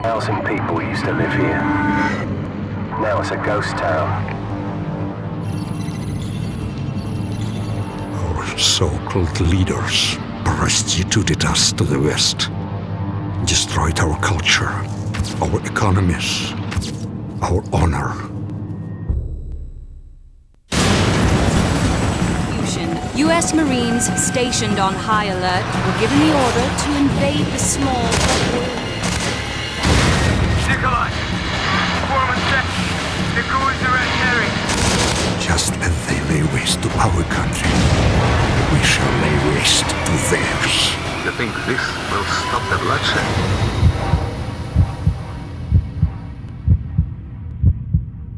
1,000 people used to live here. Now it's a ghost town. Our so-called leaders prostituted us to the West, destroyed our culture, our economies, our honor. U.S. Marines stationed on high alert were given the order to invade the small Nikolai! Foreman check! The crews are at Terry! Just as they lay waste to our country, we shall lay waste to theirs. You think this will stop the bloodshed?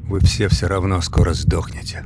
Вы все равно скоро сдохнете.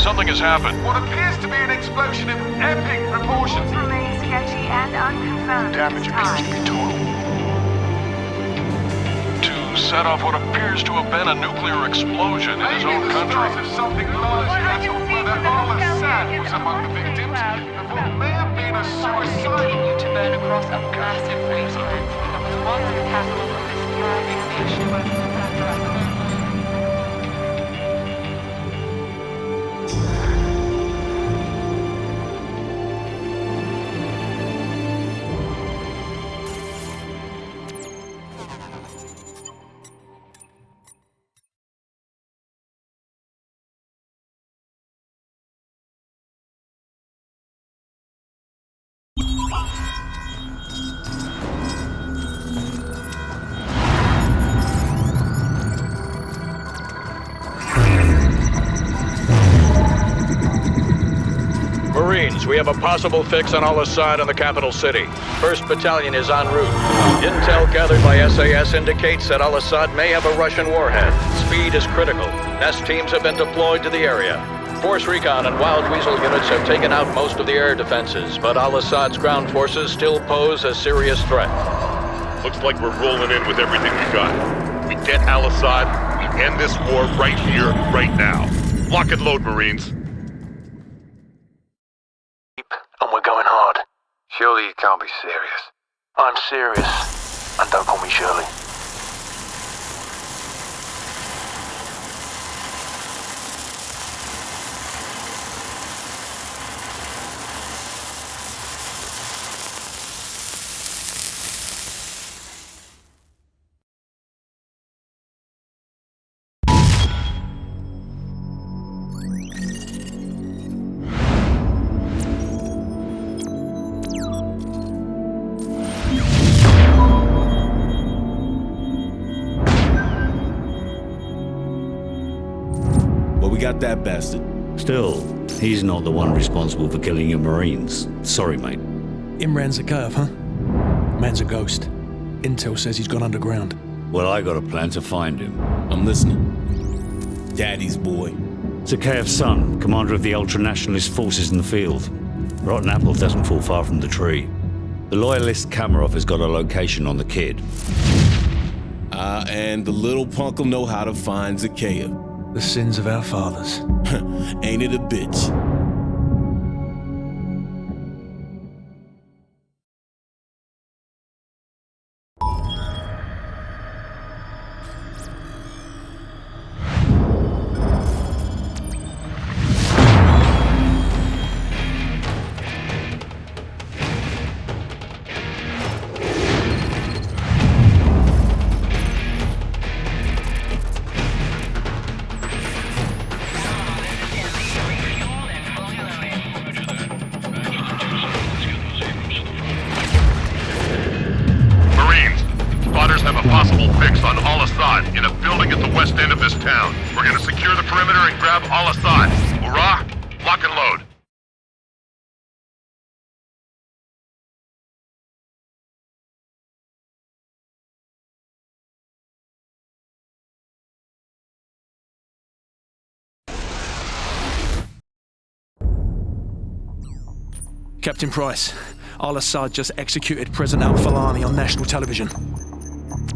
Something has happened. What appears to be an explosion of epic proportions. Remains sketchy and unconfirmed. Damage appears to be total. To set off what appears to have been a nuclear explosion in his own country. Of something large that Al Asad was among the victims of what may have been a suicide. To burn across a massive wasteland that was once the capital of this thriving nation. Marines, we have a possible fix on Al Asad in the capital city. 1st Battalion is en route. Intel gathered by SAS indicates that Al Asad may have a Russian warhead. Speed is critical. Nest teams have been deployed to the area. Force Recon and Wild Weasel units have taken out most of the air defenses, but Al Asad's ground forces still pose a serious threat. Looks like we're rolling in with everything we got. We get Al Asad, we end this war right here, right now. Lock and load, Marines. And we're going hard. Surely you can't be serious. I'm serious. And don't call me Shirley. Got that bastard. Still, he's not the one responsible for killing your Marines. Sorry, mate. Imran's a curve, huh? Man's a ghost. Intel says he's gone underground. Well, I got a plan to find him. I'm listening. Daddy's boy. Zakhaev's son, commander of the ultra-nationalist forces in the field. Rotten apple doesn't fall far from the tree. The loyalist Kamarov has got a location on the kid. And the little punk'll know how to find Zakhaev. The sins of our fathers. Ain't it a bitch? Possible fix on Al Asad in a building at the west end of this town. We're gonna secure the perimeter and grab Al Asad. Hurrah! Lock and load. Captain Price, Al Asad just executed President Al Fulani on national television.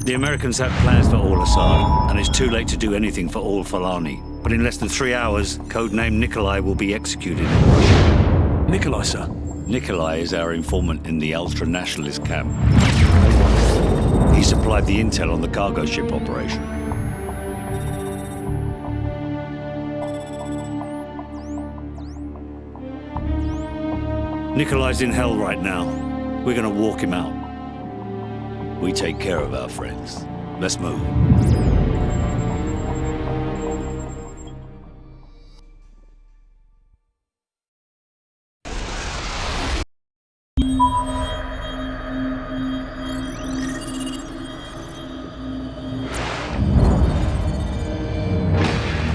The Americans have plans for Al Asad, and it's too late to do anything for Al Fulani. But in less than 3 hours, codename Nikolai will be executed. Nikolai, sir? Nikolai is our informant in the ultra-nationalist camp. He supplied the intel on the cargo ship operation. Nikolai's in hell right now. We're gonna walk him out. We take care of our friends. Let's move.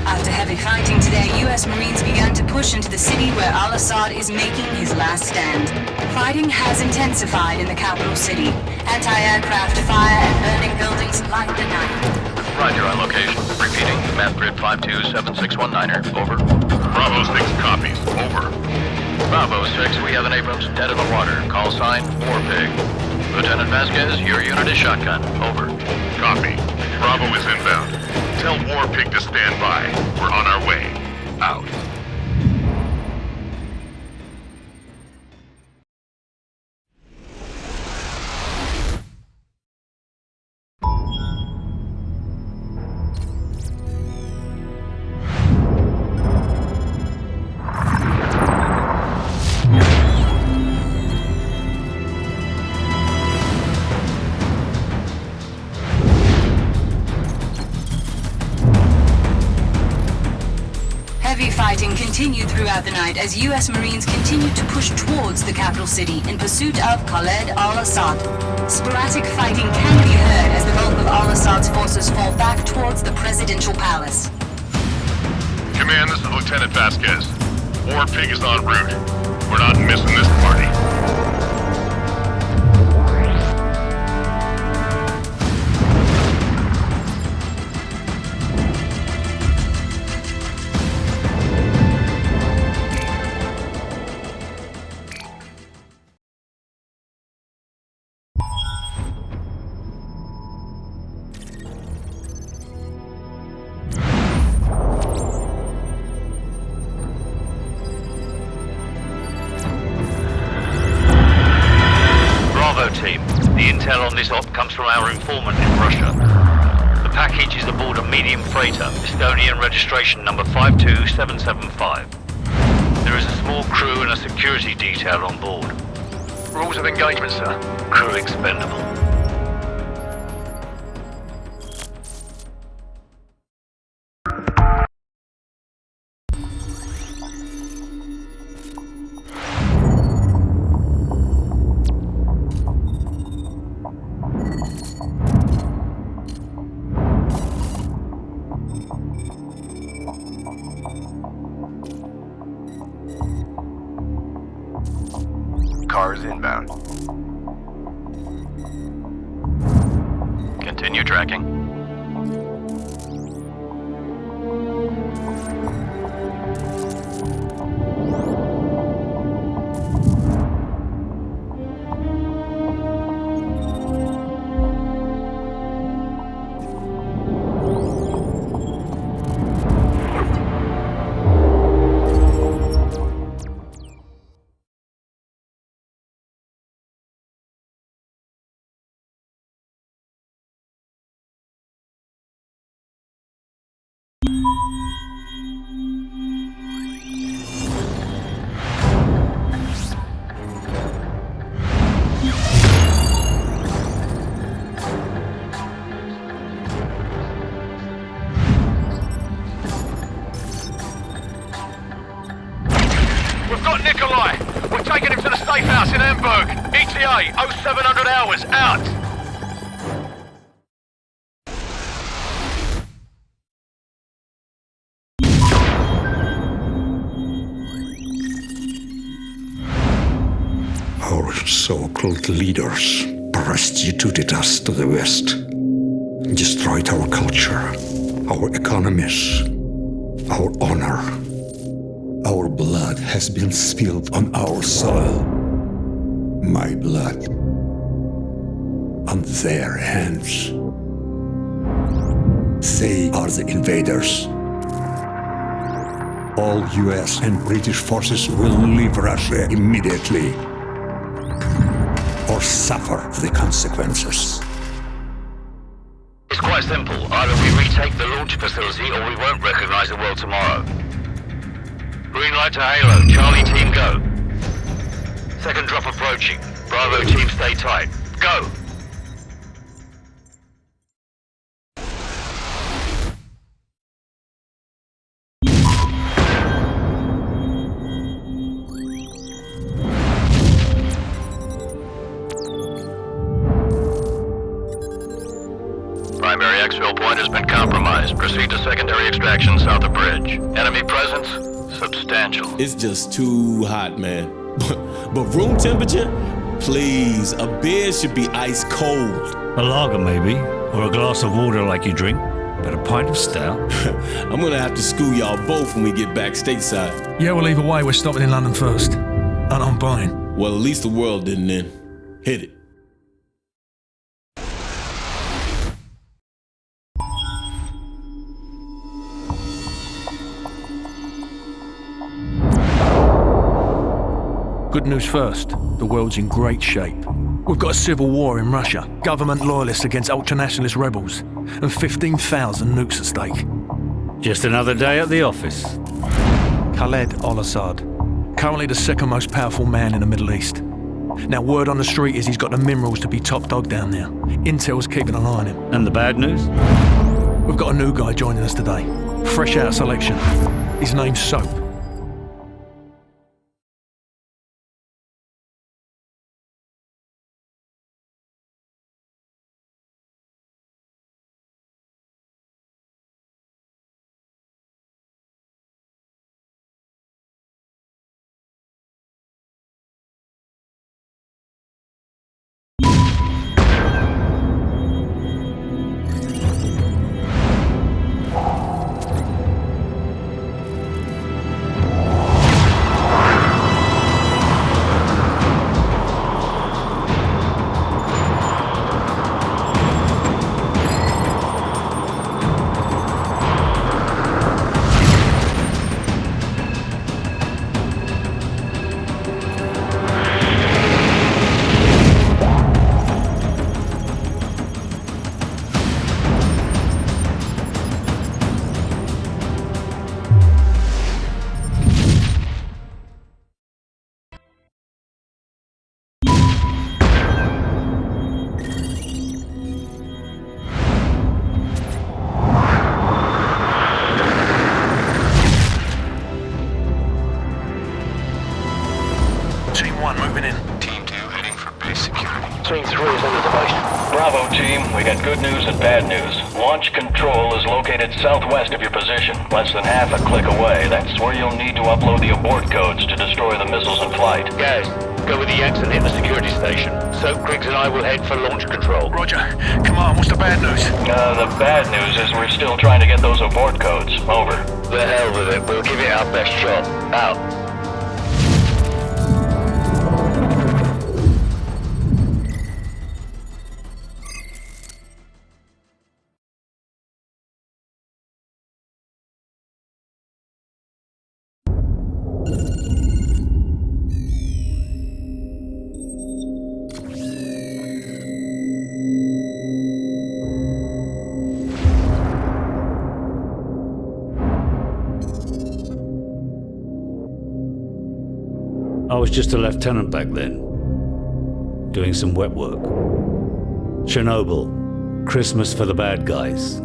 After heavy fighting today, U.S. Marines began to push into the city where Al Asad is making his last stand. Fighting has intensified in the capital city. Anti-aircraft fire and burning buildings light the night. Roger on location. Repeating. Map grid 527619er. Over. Bravo 6 copies. Over. Bravo 6, we have an Abrams dead in the water. Call sign, War Pig. Lieutenant Vasquez, your unit is shotgun. Over. Copy. Bravo is inbound. Tell War Pig to stand by. We're on our way. Out. Heavy fighting continued throughout the night as U.S. Marines continued to push towards the capital city in pursuit of Khaled Al Asad. Sporadic fighting can be heard as the bulk of Al Asad's forces fall back towards the presidential palace. Command, this is Lieutenant Vasquez. War Pig is en route. We're not missing this party. Team. The intel on this op comes from our informant in Russia. The package is aboard a medium freighter, Estonian registration number 52775. There is a small crew and a security detail on board. Rules of engagement, sir. Crew expendable. Cars inbound. Continue tracking. We've got Nikolai. We're taking him to the safe house in Hamburg. ETA 0700 hours. Out. Our so-called leaders prostituted us to the West, destroyed our culture, our economies, our honor. Our blood has been spilled on our soil. My blood on their hands. They are the invaders. All US and British forces will leave Russia immediately or suffer the consequences. It's quite simple. Either we retake the launch facility or we won't recognize the world tomorrow. Green light to Halo. Charlie team go. Second drop approaching. Bravo team stay tight. Go! Primary exfil point has been compromised. Proceed to secondary extraction south of bridge. Enemy presence? Substantial. It's just too hot, man. But room temperature? Please, a beer should be ice cold. A lager, maybe. Or a glass of water like you drink. But a pint of stout? I'm gonna have to school y'all both when we get back stateside. Yeah, well, either way, we're stopping in London first. And I'm buying. Well, at least the world didn't then. Hit it. Good news first, the world's in great shape. We've got a civil war in Russia, government loyalists against ultranationalist rebels, and 15,000 nukes at stake. Just another day at the office. Khaled Al Asad, currently the second most powerful man in the Middle East. Now, word on the street is he's got the minerals to be top dog down there. Intel's keeping an eye on him. And the bad news? We've got a new guy joining us today, fresh out of selection. His name's Soap. Good news and bad news. Launch control is located southwest of your position, less than half a click away. That's where you'll need to upload the abort codes to destroy the missiles in flight. Guys, go with the X and hit the security station. Soap, Griggs and I will head for launch control. Roger. Come on, what's the bad news? The bad news is we're still trying to get those abort codes. Over. The hell with it. We'll give it our best shot. Out. I was just a lieutenant back then, doing some wet work. Chernobyl, Christmas for the bad guys.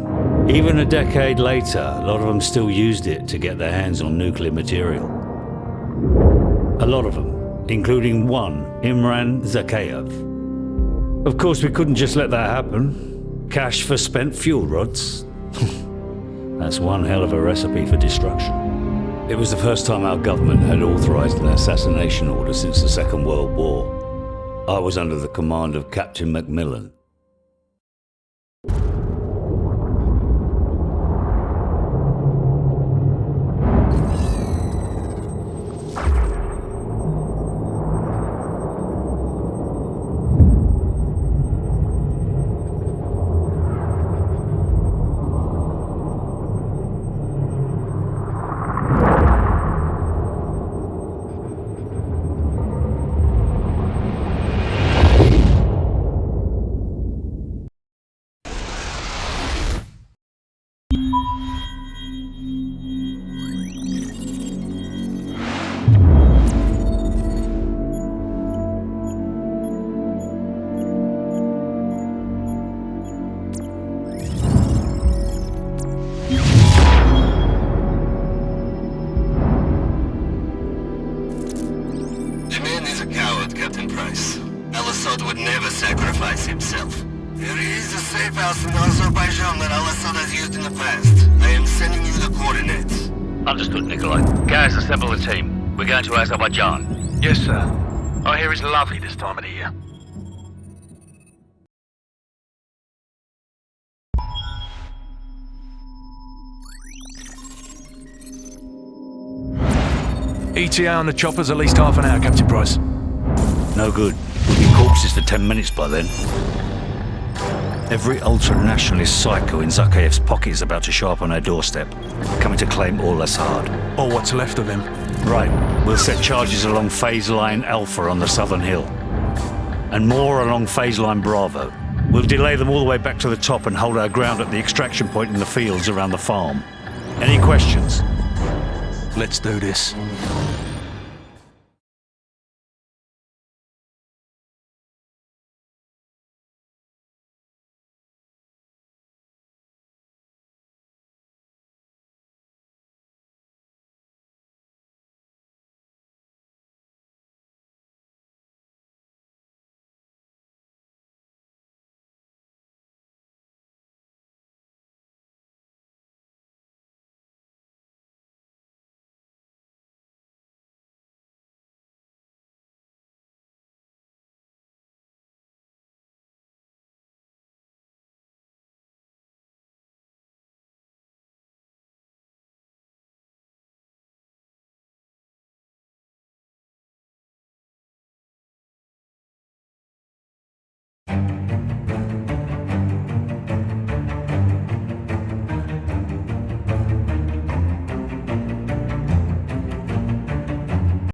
Even a decade later, a lot of them still used it to get their hands on nuclear material. A lot of them, including one, Imran Zakhaev. Of course, we couldn't just let that happen. Cash for spent fuel rods. That's one hell of a recipe for destruction. It was the first time our government had authorized an assassination order since the Second World War. I was under the command of Captain Macmillan. We're going to Azerbaijan. Yes, sir. I hear it's lovely this time of the year. ETA on the chopper's at least half an hour, Captain Price. No good. We'll be corpses for 10 minutes by then. Every ultra-nationalist psycho in Zakhaev's pocket is about to show up on our doorstep, coming to claim Al Asad. Or what's left of him. Right. We'll set charges along phase line Alpha on the southern hill. And more along phase line Bravo. We'll delay them all the way back to the top and hold our ground at the extraction point in the fields around the farm. Any questions? Let's do this.